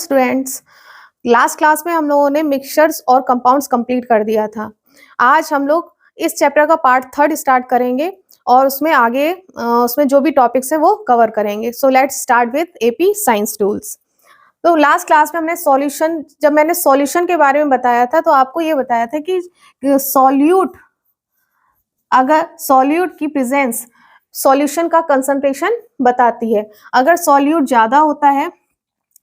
Students, last class में हम लोगों ने मिक्सचर्स और कंपाउंड्स कंप्लीट कर दिया था। आज हम लोग इस चैप्टर का पार्ट 3 स्टार्ट करेंगे और उसमें आगे उसमें जो भी टॉपिक्स हैं वो कवर करेंगे। So let's start with AP science tools. तो लास्ट क्लास में हमने सॉल्यूशन, जब मैंने सॉल्यूशन के बारे में बताया था तो आपको ये बताया था कि सॉल्यूट, अगर सॉल्यूट की प्रेजेंस सॉल्यूशन का कंसंट्रेशन बताती है। अगर सॉल्यूट ज्यादा होता है,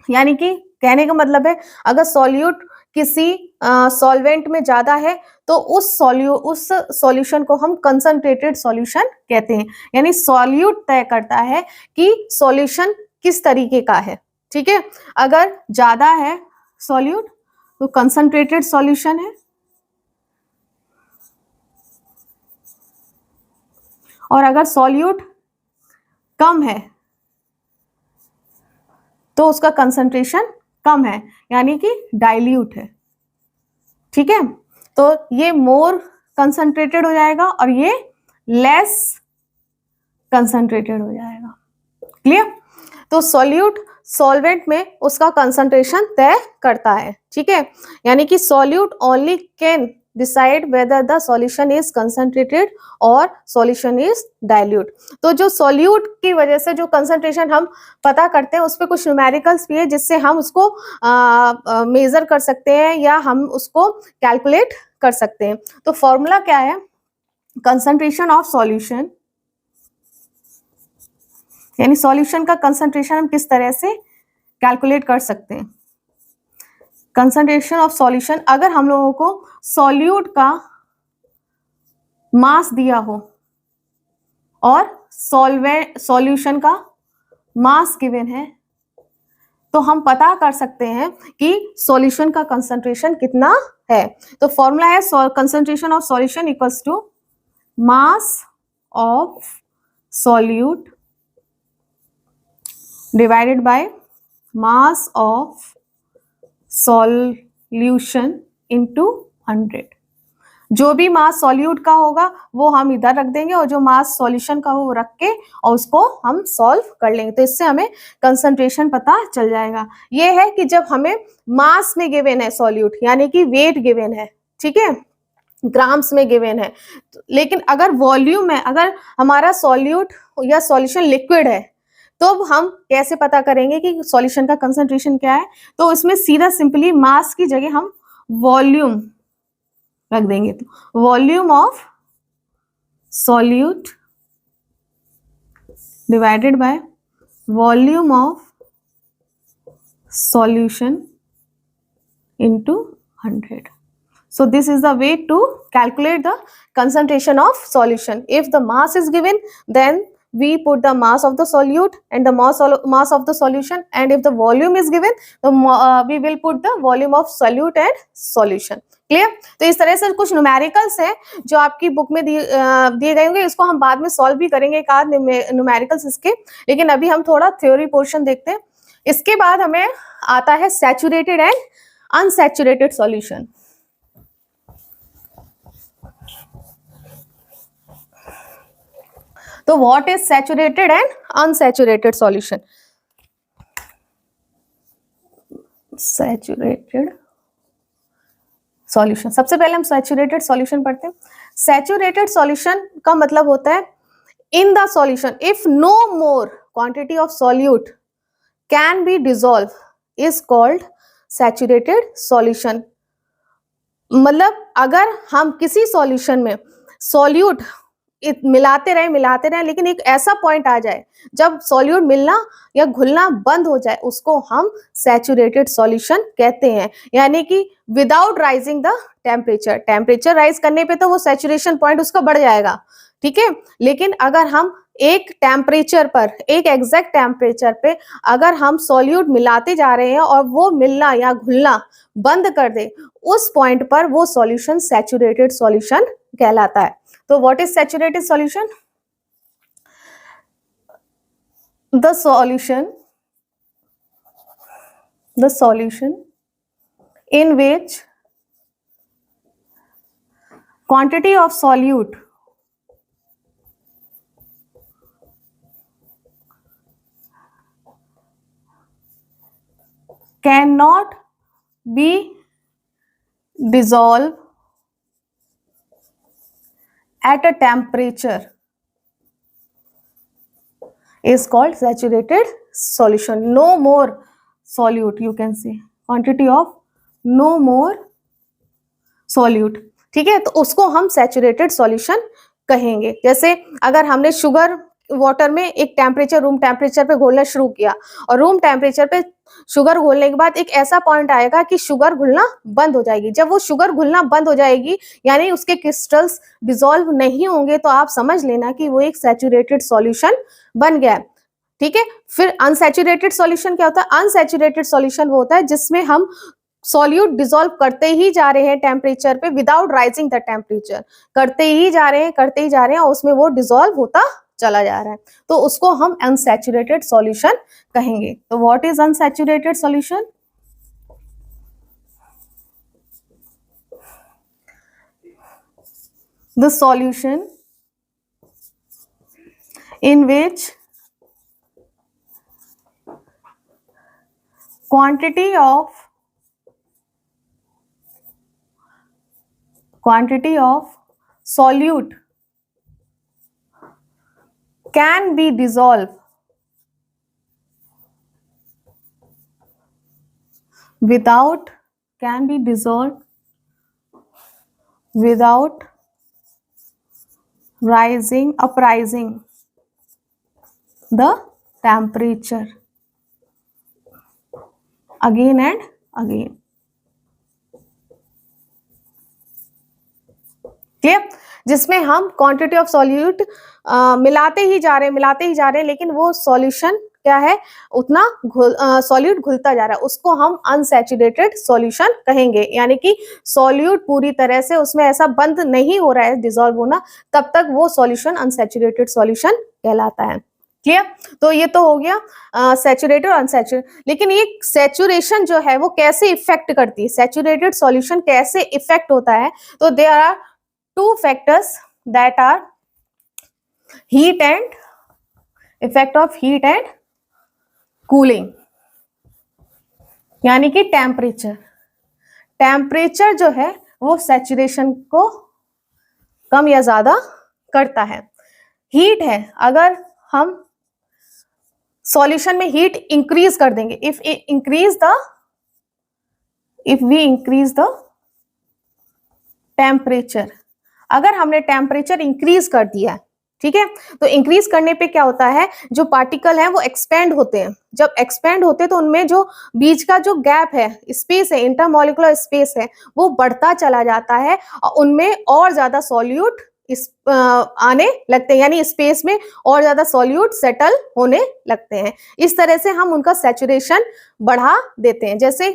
यानी कि कहने का मतलब है अगर सॉल्यूट किसी सॉल्वेंट में ज्यादा है तो उस सॉल्यूशन को हम कंसंट्रेटेड सॉल्यूशन कहते हैं। यानी सॉल्यूट तय करता है कि सॉल्यूशन किस तरीके का है। ठीक है, अगर ज्यादा है सॉल्यूट तो कंसंट्रेटेड सॉल्यूशन है, और अगर सॉल्यूट कम है तो उसका कंसंट्रेशन कम है, यानी कि डाइल्यूट है। ठीक है, तो ये मोर कंसंट्रेटेड हो जाएगा और ये लेस कंसंट्रेटेड हो जाएगा। क्लियर? तो सॉल्यूट सॉल्वेंट में उसका कंसंट्रेशन तय करता है। ठीक है, यानी कि solute only can decide whether the solution is concentrated और सॉल्यूशन इज डाइल्यूट। तो जो सॉल्यूट की वजह से जो कंसंट्रेशन हम पता करते हैं उस पर कुछ न्यूमेरिकल्स भी है जिससे हम उसको मेजर कर सकते हैं या हम उसको कैलकुलेट कर सकते हैं। तो फॉर्मूला क्या है? कंसंट्रेशन ऑफ सॉल्यूशन, यानी सॉल्यूशन का कंसंट्रेशन हम किस तरह से कैलकुलेट कर सकते हैं। कंसंट्रेशन ऑफ सॉल्यूशन, अगर हम लोगों को सॉल्यूट का मास दिया हो और सॉल्यूशन का मास गिवन है तो हम पता कर सकते हैं कि सॉल्यूशन का कंसंट्रेशन कितना है। तो फॉर्मूला है concentration of solution equals to mass of solute divided by mass of solution into 100। जो भी मास सॉल्यूट का होगा वो हम इधर रख देंगे और जो मास सॉल्यूशन का हो वो रख के और उसको हम सॉल्व कर लेंगे। तो इससे हमें कंसंट्रेशन पता चल जाएगा। ये है कि जब हमें मास में गिवन है सॉल्यूट, यानी कि वेट गिवन है, ठीक है, ग्राम्स में गिवन है। लेकिन अगर वॉल्यूम में, अगर हमारा सॉल्यूट या सॉल्यूशन लिक्विड है तो हम कैसे पता करेंगे कि सॉल्यूशन का कंसंट्रेशन क्या है? तो इसमें सीधा सिंपली मास की जगह हम वॉल्यूम रख देंगे। तो volume of solute divided by volume of solution into 100. So this is the way to calculate the concentration of solution. If the mass is given, then we put the mass of the solute and the mass of the solution, and if the volume is given, we will put the volume of solute and solution. Clear? तो इस तरह से कुछ numericals हैं जो आपकी book में दिए गए होंगे। इसको हम बाद में सॉल्व भी करेंगे, एक आध न्यूमेरिकल्स इसके, लेकिन अभी हम थोड़ा थ्योरी पोर्शन देखते हैं। इसके बाद हमें आता है सैचुरेटेड एंड अनसैचुरेटेड सॉल्यूशन। तो what is saturated and unsaturated solution? Saturated solution, सबसे पहले हम सैचुरेटेड सॉल्यूशन पढ़ते हैं। सैचुरेटेड सॉल्यूशन का मतलब होता है in the solution if no more quantity of solute can be dissolve is called saturated solution. मतलब अगर हम किसी सॉल्यूशन में सॉल्यूट मिलाते रहे लेकिन एक ऐसा पॉइंट आ जाए जब सॉल्यूट मिलना या घुलना बंद हो जाए, उसको हम सैचुरेटेड सॉल्यूशन कहते हैं। यानी कि without rising the temperature, temperature rise करने पे तो वो सैचुरेशन पॉइंट उसका बढ़ जाएगा, ठीक है, लेकिन अगर हम एक टेम्परेचर पर, एक एग्जैक्ट टेम्परेचर पे अगर हम सॉल्यूट मिलाते जा रहे हैं और वो मिलना या घुलना बंद कर दे, उस पॉइंट पर वो सॉल्यूशन सैचुरेटेड सॉल्यूशन कहलाता है। तो what is saturated solution? The solution in which quantity of solute quantity of solute can not be dissolve at a temperature is called saturated solution. No more solute, you can say quantity of no more solute. ठीक है, तो उसको हम saturated solution कहेंगे. जैसे अगर हमने sugar water में एक टेम्परेचर रूम टेम्परेचर पे घोलना शुरू किया और रूम टेम्परेचर पे शुगर घोलने के बाद एक ऐसा पॉइंट आएगा कि शुगर घुलना बंद हो जाएगी. जब वो शुगर घुलना बंद हो जाएगी यानी उसके क्रिस्टल्स डिसॉल्व नहीं होंगे, तो आप समझ लेना कि वो एक सैचुरेटेड सॉल्यूशन बन गया है. ठीक है, फिर अनसैचुरेटेड सॉल्यूशन क्या होता है? अनसैचुरेटेड सॉल्यूशन वो होता है जिसमें हम सॉल्यूट डिसॉल्व करते ही जा रहे हैं टेम्परेचर पे विदाउट राइजिंग द टेम्परेचर, करते ही जा रहे हैं और उसमें वो डिसॉल्व होता चला जा रहा है, तो उसको हम अनसैचुरेटेड सॉल्यूशन कहेंगे. तो what is unsaturated solution? The solution in which quantity of solute can be dissolved without uprising the temperature again and again. Clear? जिसमें हम क्वांटिटी ऑफ सॉल्यूट मिलाते ही जा रहे हैं लेकिन वो सॉल्यूशन क्या है, उतना सॉल्यूट घुलता जा रहा है, उसको हम अनसैचुरेटेड सॉल्यूशन कहेंगे. यानी कि सॉल्यूट पूरी तरह से उसमें ऐसा बंद नहीं हो रहा है डिसॉल्व होना, तब तक वो सॉल्यूशन अनसैचुरेटेड सॉल्यूशन कहलाता है. क्लियर? तो ये तो हो गया सैचुरेटेड और अनसैचुरेटेड. लेकिन ये सैचुरेशन जो है वो कैसे इफेक्ट करती है, सैचुरेटेड सॉल्यूशन कैसे इफेक्ट होता है? तो there are two factors that are heat and effect of heat and cooling. यानी कि टेम्परेचर जो है वो सैचुरेशन को कम या ज्यादा करता है. हीट है, अगर हम सॉल्यूशन में हीट इंक्रीज कर देंगे, if we increase the temperature, अगर हमने टेम्परेचर इंक्रीज कर दिया, ठीक है, तो इंक्रीज करने पे क्या होता है, जो पार्टिकल है वो एक्सपेंड होते हैं. जब एक्सपेंड होते हैं तो उनमें जो बीच का जो गैप है, स्पेस है, इंटरमॉलिक्यूलर स्पेस है, वो बढ़ता चला जाता है और उनमें और ज्यादा सॉल्यूट आने लगते हैं, यानी स्पेस में और ज्यादा सॉल्यूट सेटल होने लगते हैं. इस तरह से हम उनका सैचुरेशन बढ़ा देते हैं. जैसे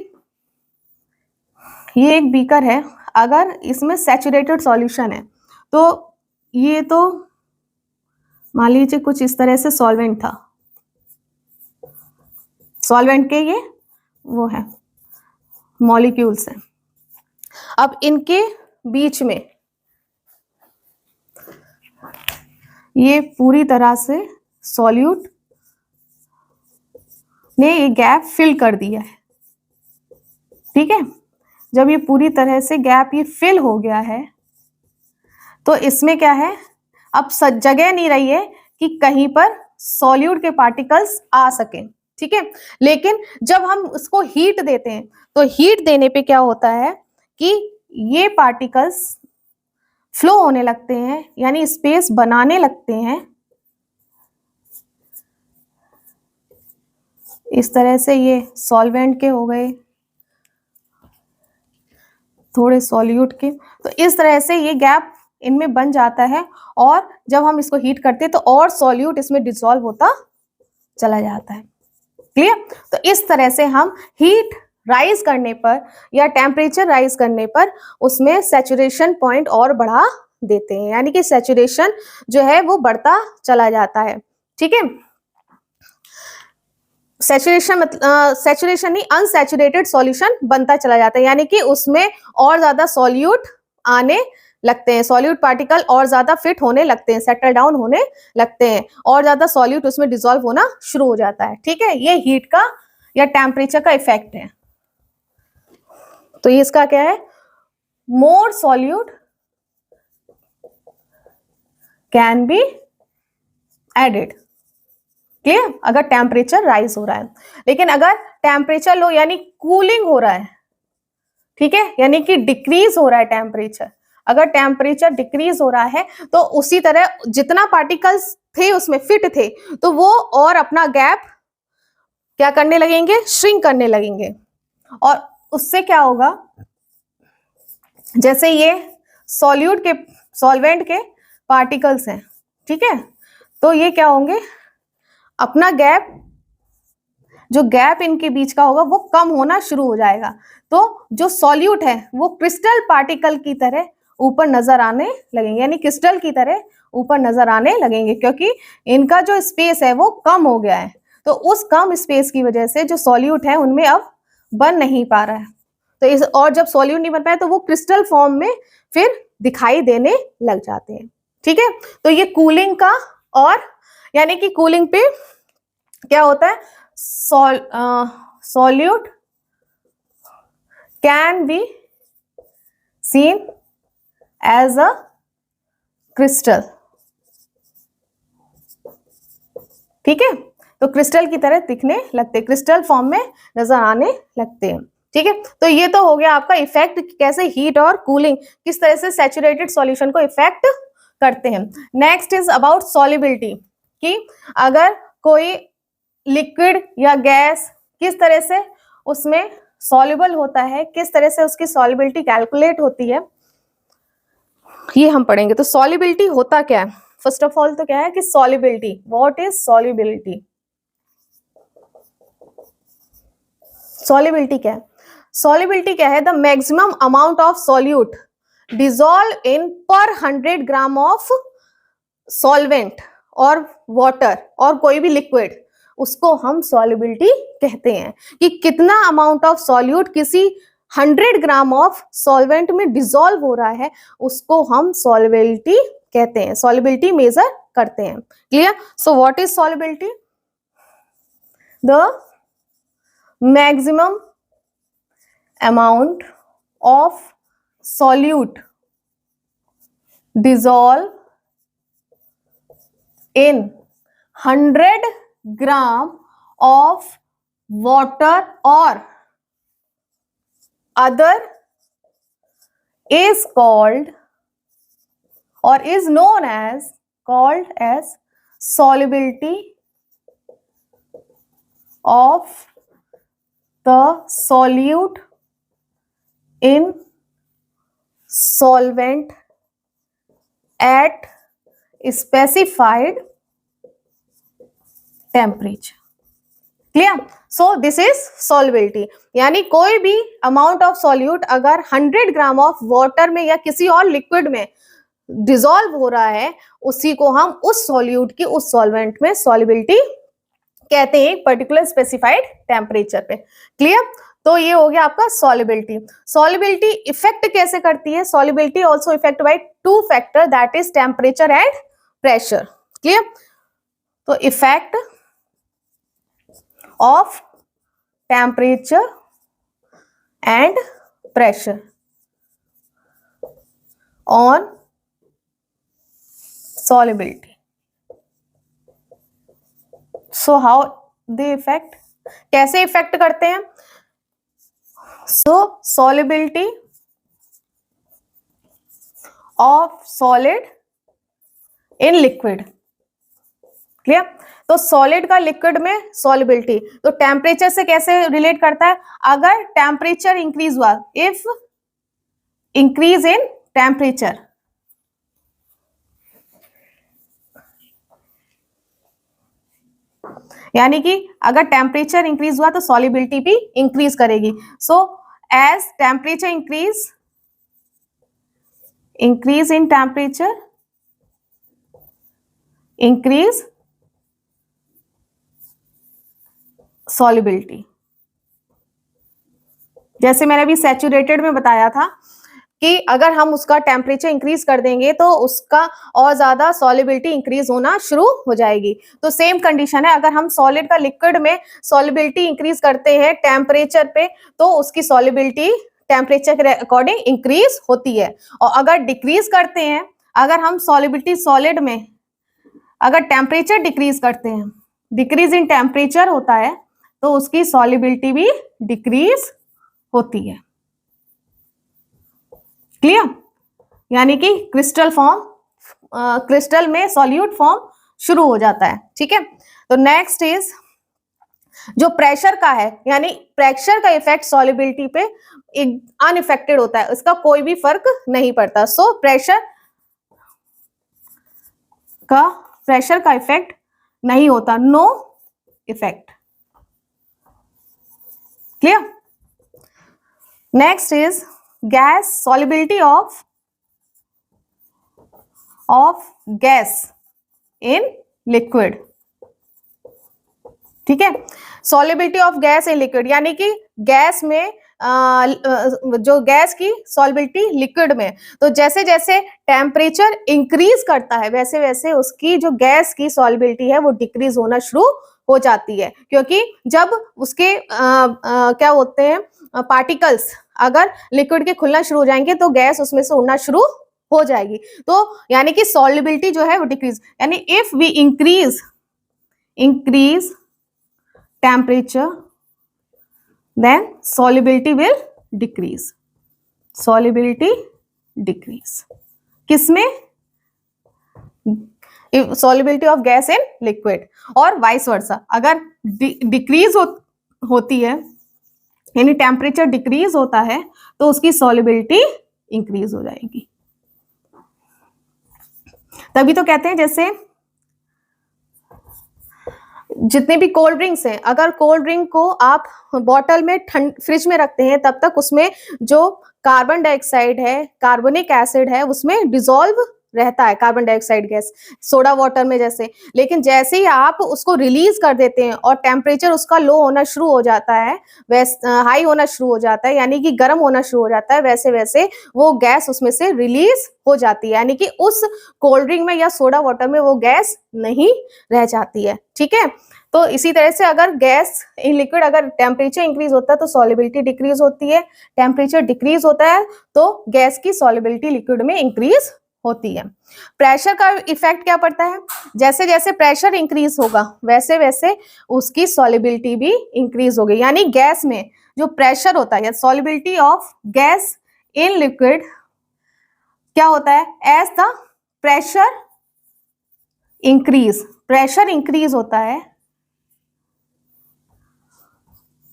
ये एक बीकर है, अगर इसमें सैचुरेटेड सॉल्यूशन है तो ये तो मान लीजिए कुछ इस तरह से सॉल्वेंट था, सॉल्वेंट के ये वो है मॉलिक्यूल्स हैं. अब इनके बीच में ये पूरी तरह से सॉल्यूट ने ये गैप फिल कर दिया है. ठीक है, जब ये पूरी तरह से गैप ये फिल हो गया है तो इसमें क्या है, अब जगह नहीं रही है कि कहीं पर सॉल्यूट के पार्टिकल्स आ सके. ठीक है, लेकिन जब हम उसको हीट देते हैं तो हीट देने पे क्या होता है कि ये पार्टिकल्स फ्लो होने लगते हैं, यानी स्पेस बनाने लगते हैं. इस तरह से ये सॉल्वेंट के हो गए, थोड़े सॉल्यूट के, तो इस तरह से ये गैप इनमें बन जाता है और जब हम इसको हीट करते हैं तो और सॉल्यूट इसमें डिसॉल्व होता चला जाता है. क्लियर? तो इस तरह से हम हीट राइज करने पर या टेम्परेचर राइज करने पर उसमें सैचुरेशन पॉइंट और बढ़ा देते हैं, यानी कि सैचुरेशन जो है वो बढ़ता चला जाता है. ठीक है, सैचुरेशन नहीं, अनसैचुरेटेड सॉल्यूशन बनता चला जाता है, यानी कि उसमें और ज्यादा सॉल्यूट आने लगते हैं, सॉल्यूट पार्टिकल और ज्यादा फिट होने लगते हैं, सेटल डाउन होने लगते हैं, और ज्यादा सॉल्यूट उसमें डिसॉल्व होना शुरू हो जाता है. ठीक है, ये हीट का या टेम्परेचर का इफेक्ट है. तो ये इसका क्या है, more solute can be added. Clear, अगर टेम्परेचर राइज हो रहा है। लेकिन अगर टेम्परेचर लो यानी कूलिंग हो रहा है, ठीक है, यानी कि डिक्रीज हो रहा है टेम्परेचर, अगर टेम्परेचर डिक्रीज हो रहा है तो उसी तरह जितना पार्टिकल्स थे उसमें फिट थे तो वो और अपना गैप क्या करने लगेंगे, श्रिंक करने लगेंगे। और उससे क्या होगा, जैसे ये सॉल्यूट के सॉल्वेंट के पार्टिकल्स हैं, ठीक है, तो ये क्या होंगे, अपना गैप, जो गैप इनके बीच का होगा वो कम होना शुरू हो जाएगा। तो जो सॉल्यूट है वो क्रिस्टल पार्टिकल की तरह ऊपर नजर आने लगेंगे, यानी क्रिस्टल की तरह ऊपर नजर आने लगेंगे, क्योंकि इनका जो स्पेस है वो कम हो गया है। तो उस कम स्पेस की वजह से जो सॉल्यूट है उनमें अब बन नहीं पा रहा है। तो इस, और जब सॉल्यूट नहीं बन पाए तो वो क्रिस्टल फॉर्म में फिर दिखाई देने लग जाते हैं। ठीक है, तो ये कूलिंग का, और यानी कि कूलिंग पे क्या होता है, solute can be seen as a crystal. ठीक है, तो क्रिस्टल की तरह दिखने लगते, क्रिस्टल फॉर्म में नजर आने लगते हैं। ठीक है, तो ये तो हो गया आपका इफेक्ट, कैसे हीट और कूलिंग किस तरह से सैचुरेटेड सॉल्यूशन को इफेक्ट करते हैं। नेक्स्ट इज अबाउट सॉल्युबिलिटी, कि अगर कोई लिक्विड या गैस किस तरह से उसमें सॉल्युबल होता है, किस तरह से उसकी सॉल्युबिलिटी कैलकुलेट होती है, ये हम पढ़ेंगे। तो सॉल्युबिलिटी होता क्या है, फर्स्ट ऑफ ऑल तो क्या है कि solubility, what is solubility. Solubility क्या है, सॉल्युबिलिटी क्या है, the maximum amount of solute dissolve in पर 100 ग्राम ऑफ सॉल्वेंट और वाटर और कोई भी लिक्विड, उसको हम सॉल्युबिलिटी कहते हैं। कि कितना अमाउंट ऑफ सॉल्यूट किसी 100 ग्राम ऑफ सॉल्वेंट में डिसॉल्व हो रहा है, उसको हम सॉल्युबिलिटी कहते हैं, सॉल्युबिलिटी मेजर करते हैं। Clear, so what is solubility, the maximum amount of solute dissolve in 100 gram of water or other is called or is known as solubility of the solute in solvent at specified temperature. Clear, so this is solubility, यानी कोई भी amount of solute अगर 100 gram of water में या किसी और liquid में dissolve हो रहा है, उसी को हम उस सॉल्यूट की उस सॉल्वेंट में सॉल्युबिलिटी कहते हैं, पर्टिकुलर स्पेसिफाइड टेम्परेचर पे। क्लियर, तो ये हो गया आपका सॉल्युबिलिटी। सॉल्युबिलिटी इफेक्ट कैसे करती है, solubility also effect by two factor, that is temperature and pressure. Clear, तो effect of temperature and pressure on solubility. So how they affect, कैसे इफेक्ट करते हैं, so solubility of solid in liquid. Clear, तो solid का liquid में solubility, तो temperature से कैसे रिलेट करता है, अगर टेम्परेचर इंक्रीज हुआ, इफ इंक्रीज इन टेम्परेचर, यानी कि अगर टेम्परेचर इंक्रीज हुआ तो सॉल्युबिलिटी भी इंक्रीज करेगी। So as temperature increase in temperature increase solubility. जैसे मैंने अभी सैचुरेटेड में बताया था कि अगर हम उसका टेम्परेचर इंक्रीज कर देंगे तो उसका और ज्यादा सॉल्युबिलिटी इंक्रीज होना शुरू हो जाएगी। तो सेम कंडीशन है, अगर हम सॉलिड का लिक्विड में सॉल्युबिलिटी इंक्रीज करते हैं टेम्परेचर पे, तो उसकी सॉल्युबिलिटी टेम्परेचर के अकॉर्डिंग इंक्रीज होती है। और अगर डिक्रीज करते हैं, अगर हम सॉलिबिलिटी सॉलिड में अगर टेम्परेचर डिक्रीज करते हैं, डिक्रीज इन टेम्परेचर होता है, तो उसकी सॉलिबिलिटी भी डिक्रीज होती है। क्लियर? यानी कि क्रिस्टल फॉर्म, क्रिस्टल में सॉल्यूट फॉर्म शुरू हो जाता है। ठीक है, तो नेक्स्ट इज जो प्रेशर का है, यानी प्रेशर का इफेक्ट सॉलिबिलिटी पे अनइफेक्टेड होता है, इसका कोई भी फर्क नहीं पड़ता। सो प्रेशर का इफेक्ट नहीं होता, no effect. Clear? Next is gas, solubility of gas in liquid. ठीक है, solubility of gas in liquid, यानी कि गैस में जो गैस की सॉलिबिलिटी लिक्विड में, तो जैसे जैसे टेम्परेचर इंक्रीज करता है वैसे वैसे उसकी जो गैस की सॉलिबिलिटी है वो डिक्रीज होना शुरू हो जाती है, क्योंकि जब उसके क्या होते हैं पार्टिकल्स अगर लिक्विड के खुलना शुरू हो जाएंगे तो गैस उसमें से उड़ना शुरू हो जाएगी। तो यानी कि सॉलिबिलिटी जो है वो डिक्रीज, यानी if we increase temperature then solubility will decrease, solubility decrease किसमें? solubility of gas in liquid, और vice versa, अगर डिक्रीज होती है यानी टेम्परेचर डिक्रीज होता है तो उसकी सॉलिबिलिटी इंक्रीज हो जाएगी। तभी तो कहते हैं जैसे जितने भी कोल्ड ड्रिंक्स हैं, अगर कोल्ड ड्रिंक को आप बॉटल में फ्रिज में रखते हैं तब तक उसमें जो कार्बन डाइऑक्साइड है, कार्बोनिक एसिड है, उसमें डिसॉल्व रहता है carbon dioxide gas, soda water में जैसे। लेकिन जैसे ही आप उसको रिलीज कर देते हैं और टेम्परेचर उसका लो होना शुरू हो जाता है, हाई होना शुरू हो जाता है, यानी कि गर्म होना शुरू हो जाता है, वैसे वैसे वो गैस उसमें से रिलीज हो जाती है, यानी कि उस कोल्ड ड्रिंक में या सोडा वाटर में वो गैस नहीं रह जाती है। ठीक है, तो इसी तरह से अगर गैस इन लिक्विड, अगर टेम्परेचर इंक्रीज होता है तो सॉलिबिलिटी डिक्रीज होती है, टेम्परेचर डिक्रीज होता है तो गैस की सॉलिबिलिटी लिक्विड में इंक्रीज होती है। प्रेशर का इफेक्ट क्या पड़ता है? जैसे जैसे प्रेशर इंक्रीज होगा वैसे वैसे उसकी सॉलिबिलिटी भी इंक्रीज होगी, यानी गैस में जो प्रेशर होता है, solubility of gas in liquid क्या होता है? एज द प्रेशर इंक्रीज होता है,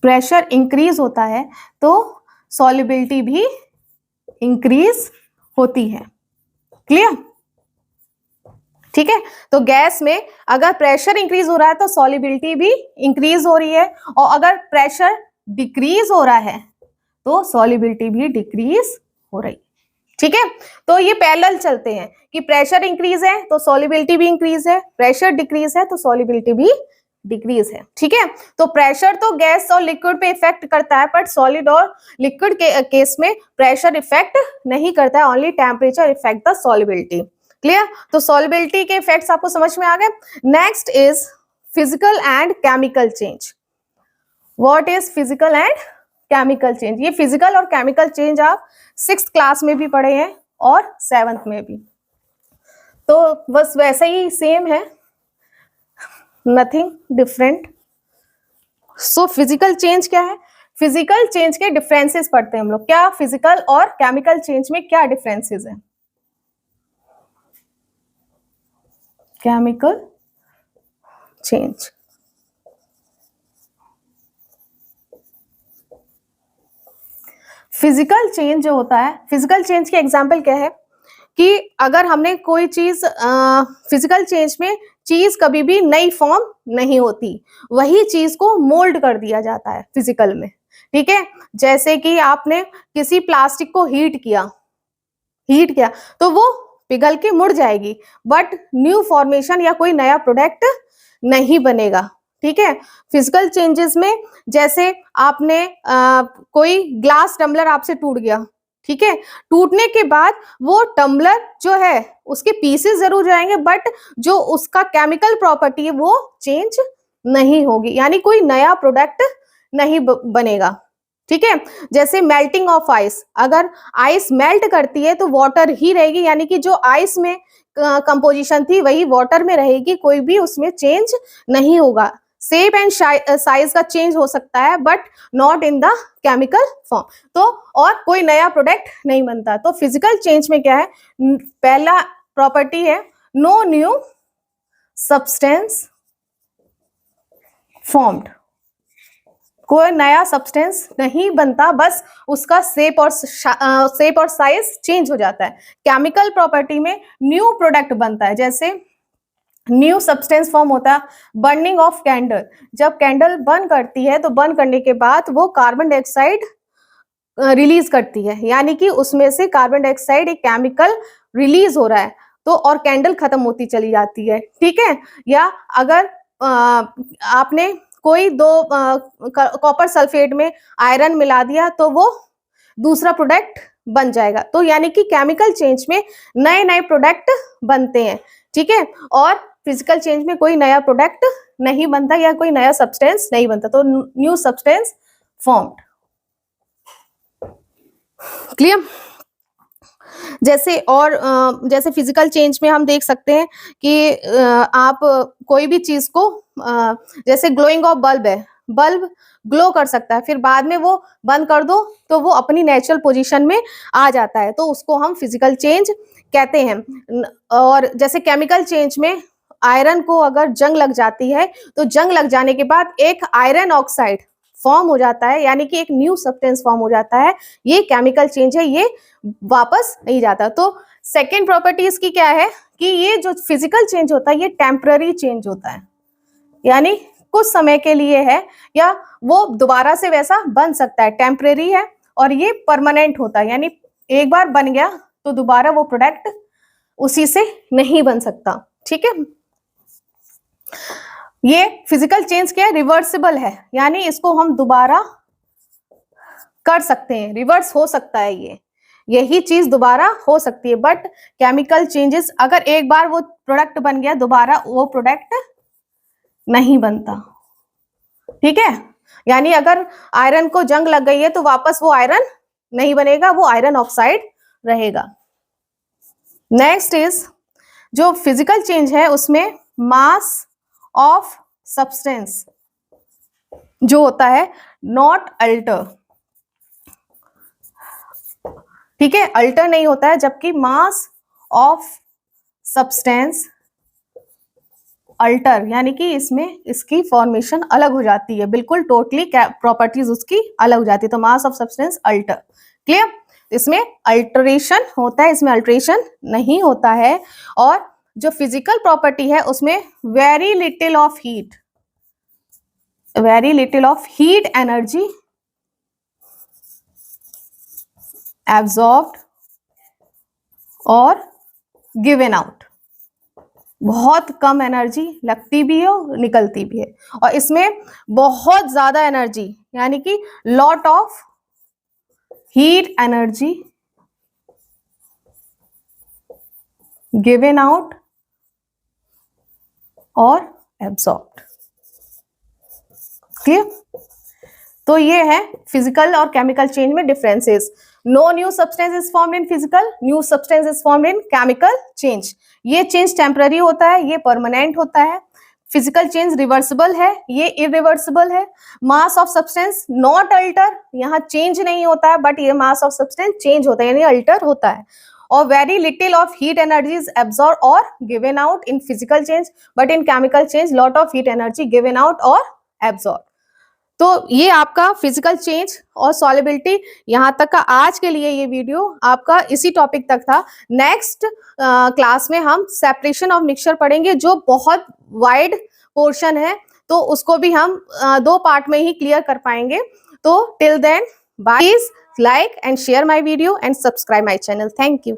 प्रेशर इंक्रीज होता है तो सॉलिबिलिटी भी इंक्रीज होती है। क्लियर? ठीक है, तो गैस में अगर प्रेशर इंक्रीज हो रहा है तो सॉलिबिलिटी भी इंक्रीज हो रही है, और अगर प्रेशर डिक्रीज हो रहा है तो सॉलिबिलिटी भी डिक्रीज हो रही है। ठीक है, तो ये पैरेलल चलते हैं कि प्रेशर इंक्रीज है तो सॉलिबिलिटी भी इंक्रीज है, प्रेशर डिक्रीज है तो सॉलिबिलिटी भी डिक्रीज है। ठीक है, तो प्रेशर तो गैस और लिक्विड पे इफेक्ट करता है, बट सॉलिड और लिक्विड के केस में प्रेशर इफेक्ट नहीं करता है, only temperature effect the solubility. Clear? तो सॉलिबिलिटी के इफेक्ट्स आपको समझ में आ गए। Next is physical and chemical change. What is physical and chemical change? ये फिजिकल और केमिकल चेंज आप 6th क्लास में भी पढ़े हैं और 7th में भी, तो बस वैसे ही सेम है, nothing different. So physical change क्या है? फिजिकल चेंज के डिफरेंसेस पढ़ते हैं हम लोग, क्या फिजिकल और केमिकल चेंज में क्या डिफरेंसेस हैं। केमिकल चेंज, फिजिकल चेंज जो होता है, फिजिकल चेंज के एग्जांपल क्या है कि अगर हमने कोई चीज, फिजिकल चेंज में चीज कभी भी नई फॉर्म नहीं होती, वही चीज को मोल्ड कर दिया जाता है फिजिकल में। ठीक है, जैसे कि आपने किसी प्लास्टिक को हीट किया तो वो पिघल के मुड़ जाएगी, बट न्यू फॉर्मेशन या कोई नया प्रोडक्ट नहीं बनेगा। ठीक है, फिजिकल चेंजेस में जैसे आपने कोई ग्लास टम्बलर आपसे टूट गया, ठीक है, टूटने के बाद वो टम्बलर जो है उसके पीसेस जरूर जाएंगे, बट जो उसका केमिकल प्रॉपर्टी है वो चेंज नहीं होगी, यानी कोई नया प्रोडक्ट नहीं बनेगा। ठीक है। जैसे मेल्टिंग ऑफ आइस, अगर आइस मेल्ट करती है तो वाटर ही रहेगी, यानी कि जो आइस में कंपोजिशन थी वही वाटर में रहेगी, कोई भी उसमें चेंज नहीं होगा। शेप एंड साइज का चेंज हो सकता है but not in the chemical form. तो और कोई नया प्रोडक्ट नहीं बनता। तो फिजिकल चेंज में क्या है, पहला प्रॉपर्टी है नो न्यू सब्सटेंस फॉर्म्ड, कोई नया सब्सटेंस नहीं बनता, बस उसका शेप और साइज चेंज हो जाता है। केमिकल प्रॉपर्टी में न्यू प्रोडक्ट बनता है, जैसे न्यू सब्सटेंस फॉर्म होता है बर्निंग ऑफ कैंडल। जब कैंडल बर्न करती है तो बर्न करने के बाद वो कार्बन डाइऑक्साइड रिलीज करती है, यानी कि उसमें से कार्बन डाइऑक्साइड एक केमिकल रिलीज हो रहा है, तो और कैंडल खत्म होती चली जाती है, ठीक है। या अगर आपने कोई दो कॉपर सल्फेट में आयरन मिला दिया तो वो दूसरा प्रोडक्ट बन जाएगा। तो यानी कि केमिकल चेंज में नए नए प्रोडक्ट बनते हैं, ठीक है। और फिजिकल चेंज में कोई नया प्रोडक्ट नहीं बनता या कोई नया सब्सटेंस नहीं बनता। तो न्यू सब्सटेंस फॉर्म्ड। क्लियर। जैसे और जैसे फिजिकल चेंज में हम देख सकते हैं कि आप कोई भी चीज को जैसे ग्लोइंग ऑफ बल्ब है, बल्ब ग्लो कर सकता है, फिर बाद में वो बंद कर दो तो वो अपनी नेचुरल पोजीशन में आ जाता है, तो उसको हम फिजिकल चेंज कहते हैं। और जैसे केमिकल चेंज में आयरन को अगर जंग लग जाती है तो जंग लग जाने के बाद एक आयरन ऑक्साइड फॉर्म हो जाता है, यानी कि एक न्यू सब्सटेंस फॉर्म हो जाता है। ये केमिकल चेंज है, ये वापस नहीं जाता। तो सेकेंड प्रॉपर्टी इसकी क्या है कि ये जो फिजिकल चेंज होता है ये टेम्पररी चेंज होता है, यानी कुछ समय के लिए है या वो दोबारा से वैसा बन सकता है, टेम्पररी है। और ये परमानेंट होता है, यानी एक बार बन गया तो दोबारा वो प्रोडक्ट उसी से नहीं बन सकता, ठीक है। ये फिजिकल चेंज क्या है, रिवर्सिबल है, यानी इसको हम दोबारा कर सकते हैं, रिवर्स हो सकता है, यही चीज दोबारा हो सकती है। बट केमिकल चेंजेस अगर एक बार वो प्रोडक्ट बन गया दोबारा वो प्रोडक्ट नहीं बनता, ठीक है। यानी अगर आयरन को जंग लग गई है तो वापस वो आयरन नहीं बनेगा, वो आयरन ऑक्साइड रहेगा। नेक्स्ट इज जो फिजिकल चेंज है उसमें मास ऑफ सब्सटेंस जो होता है नॉट अल्टर, ठीक है, अल्टर नहीं होता है, जबकि मास ऑफ सब्सटेंस अल्टर, यानी कि इसमें इसकी फॉर्मेशन अलग हो जाती है, बिल्कुल टोटली प्रॉपर्टीज उसकी अलग हो जाती है। तो mass of substance alter. Clear. इसमें अल्टरेशन होता है, इसमें अल्टरेशन नहीं होता है। और जो फिजिकल प्रॉपर्टी है उसमें very little of heat, very little of heat energy absorbed और गिवन आउट, बहुत कम एनर्जी लगती भी है और निकलती भी है। और इसमें बहुत ज्यादा एनर्जी, यानी कि lot of heat energy given out और एब्जॉर्ब्ड। क्लियर। तो ये है फिजिकल और केमिकल चेंज में differences. No new substance is formed in physical, new substance is formed in chemical change. ये चेंज टेम्पररी होता है, ये परमानेंट होता है। फिजिकल चेंज रिवर्सिबल है, ये इरिवर्सिबल है। Mass of substance not alter, यहाँ चेंज नहीं होता है, बट ये मास ऑफ सब्सटेंस चेंज होता है, यानी अल्टर होता है। और very little of heat energy is absorb or given out in physical change, but in chemical change lot of heat energy given out or absorb. तो ये आपका फिजिकल चेंज और सॉल्युबिलिटी, यहाँ तक का आज के लिए ये वीडियो आपका इसी टॉपिक तक था। नेक्स्ट क्लास में हम सेपरेशन ऑफ मिक्सचर पढ़ेंगे, जो बहुत वाइड पोर्शन है, तो उसको भी हम 2 पार्ट में ही क्लियर कर पाएंगे। तो till then bye, please like and share my video and subscribe my channel. Thank you.